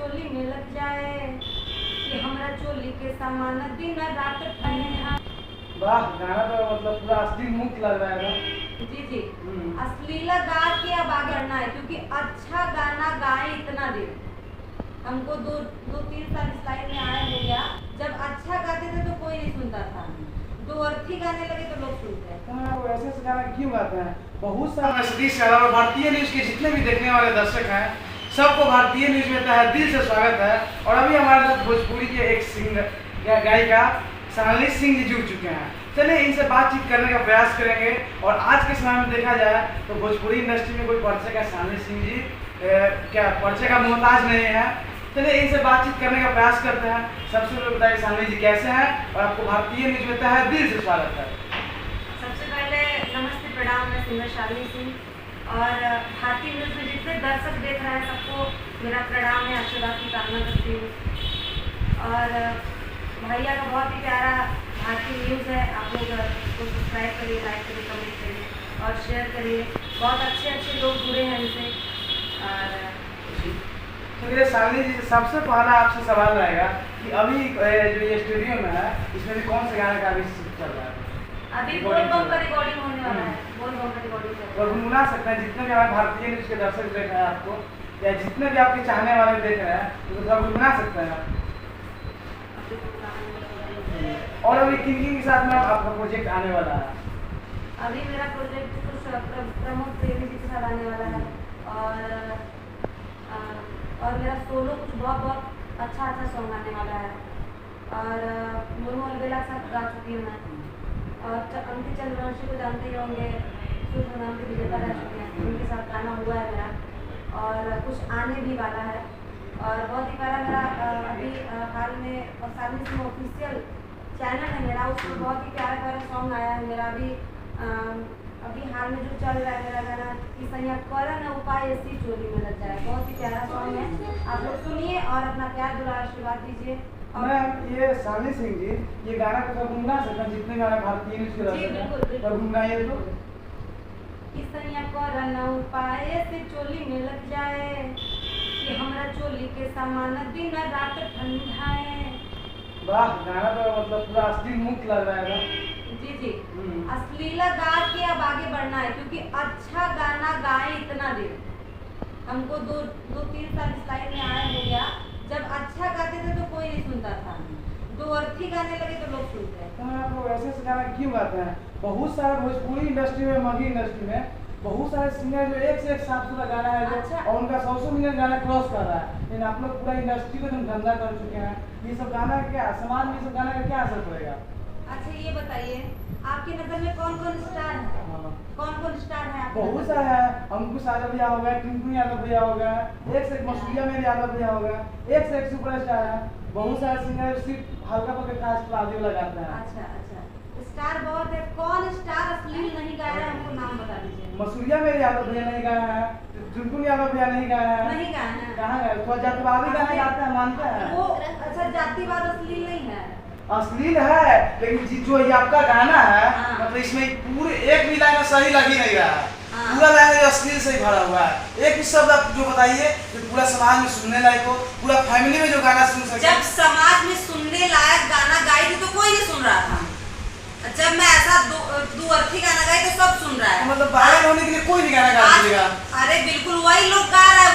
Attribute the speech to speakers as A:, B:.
A: चोली में लग जाए कि हमरा चोली के सामान दिन रात पहने।
B: वाह, गाना तो मतलब पूरा असली मुक्त लग रहा है ना।
A: जी जी, अश्लीला गा के अब आगे बढ़ना है, क्योंकि अच्छा गाना गाए इतना दिन हमको दो तीन साल इस लाइन में आया हो गया। जब अच्छा गाते थे तो कोई नहीं सुनता था, दो अर्थी गाने लगे तो लोग सुनते हैं।
B: हाँ, वो ऐसे से गाना क्यों गाते हैं? बहुत सारे सतीश के अलावा भारतीय न्यूज के जितने भी देखने वाले दर्शक हैं, सबको भारतीय न्यूज में तहे दिल से स्वागत है। और अभी हमारे साथ भोजपुरी के एक सिंगर गायिका सोनाली सिंह जी जुड़ चुके हैं। चलिए इनसे बातचीत करने का प्रयास करेंगे। और आज के समय में देखा जाए तो भोजपुरी इंडस्ट्री में कोई परिचय का सोनाली सिंह जी क्या परिचय का मोहताज नहीं है। चलिए इनसे बातचीत करने का प्रयास करते हैं। सबसे पहले बताइए सोनाली जी कैसे हैं और आपको भारतीय न्यूज में तहे दिल से स्वागत है।
A: सबसे पहले नमस्ते, प्रणाम। मैं सिंगर सोनाली सिंह और भारतीय न्यूज में जितने दर्शक देख रहे हैं सबको मेरा प्रणाम है, आशीर्वाद की कामना करती हूँ। और भैया का बहुत ही प्यारा भारतीय न्यूज़ है, आप लोग उसको सब्सक्राइब करिए, लाइक करिए, कमेंट करिए और शेयर करिए। बहुत अच्छे लोग जुड़े हैं इनसे। और
B: चलिए सोनाली जी, सबसे पहला आपसे सवाल रहेगा कि अभी जो ये स्टूडियो में है इसमें भी कौन से गाने का अभी चल रहा है?
A: अभी बोल बम का रिकॉर्डिंग होने वाला है। बोल बम का रिकॉर्डिंग
B: और गुनगुना सकते हैं जितने भी हमारे भारतीय न्यूज के दर्शक देख रहे हैं आपको, या जितने भी आपके चाहने वाले देख रहे हैं तो सब गुनगुना सकते हैं आप। और अभी किन के साथ में आपका प्रोजेक्ट आने वाला है?
A: अभी मेरा प्रोजेक्ट कुछ प्रमोद प्रेमी जी के साथ आने वाला है। और मेरा सोलो कुछ बहुत अच्छा सॉन्ग आने वाला है। और मोनू अलबेला के साथ गा चुकी हूँ मैं। और अंकित चंद्रवंशी को जानते ही होंगे, सूत्र नाम के विजेता रह चुके हैं, उनके साथ गाना हुआ है मेरा। और कुछ आने भी वाला है। और बहुत ही प्यारा मेरा अभी हाल में सोनाली सिंह ऑफिशियल चैनल है मेरा, उसमें बहुत ही प्यारा सॉन्ग आया है मेरा। अभी हाल में जो चल रहा है मेरा गाना कि सैया करन उपाय ऐसी चोली में लग जाए, बहुत ही प्यारा सॉन्ग है। आप लोग सुनिए और अपना प्यार दुलार आशीर्वाद दीजिए।
B: मैम, ये सोनाली सिंह जी ये गाना को गुनगुना सकते हैं जितने गाने भारतीय न्यूज के दर्शक हैं, और गुनगुनाइए तो
A: कि सैया करन उपाय ऐसी चोली में लग जाए कि हमरा चोली के सामान दिन रात ठंडाए।
B: वाह, गाना तो मतलब पूरा असली मुक्त लग रहा है ना।
A: जी जी, अश्लीला गा के अब आगे बढ़ना है, क्योंकि अच्छा गाना गाए इतना दिन हमको दो तीन साल इस लाइन में आया हो गया। जब अच्छा गाते थे तो कोई नहीं सुनता था, दो अर्थी गाने लगे तो लोग सुनते हैं।
B: हाँ, वो ऐसे से गाना क्यों गाते हैं? बहुत सारे भोजपुरी इंडस्ट्री में, मगही इंडस्ट्री में बहुत सारे सिंगर जो एक से एक साफ सुथरा गाना है
A: अच्छा।
B: और उनका 100 मिलियन गाना क्रॉस कर रहा है। लेकिन आप लोग पूरा इंडस्ट्री को तुम धंधा कर चुके हैं। ये सब गाना क्या समाज में, ये सब गाना का क्या असर पड़ेगा?
A: अच्छा ये बताइए, आपकी नजर में कौन कौन स्टार है? कौन स्टार है आपके
B: बहुत
A: नज़र
B: सारे
A: में?
B: हैं। अंकुश यादव भैया हो गए, टिंकू यादव भैया हो गए, एक से एक मसूरिया में यादव भैया हो गए, एक से एक सुपरस्टार है। बहुत सारे सिंगर सिर्फ हल्का फुल्का कास्ट पर आदि लगाते हैं।
A: अच्छा, स्टार बहुत है। कौन स्टार अश्लील नहीं गाया है, हमको नाम बता दीजिए।
B: मसूरिया में यादव भैया नहीं गाया है, टिंकू यादव भैया नहीं गाया है।
A: नहीं गाया है।
B: कहाँ गए? थोड़ा जातिवादी गाना गाते हैं, मानते हैं।
A: वो अच्छा, जातिवाद अश्लील नहीं है।
B: अश्लील है, लेकिन जो ये आपका गाना है
A: हाँ।
B: मतलब इसमें पूरे एक भी लाइन सही लग ही नहीं रहा है।
A: हाँ।
B: पूरा लाइन अश्लील से ही भरा हुआ है। एक भी शब्द आप जो बताइए जो पूरा समाज में सुनने लायक हो, पूरा फैमिली में जो गाना सुन सके।
A: जब समाज में सुनने लायक गाना गाई थी तो कोई नहीं सुन रहा था। जब मैं ऐसा दो अर्थी गाना गाई तो सब सुन रहा है।
B: मतलब वायरल होने के लिए कोई भी गाना गा दीजिएगा।
A: अरे बिल्कुल वही लोग गा रहा है,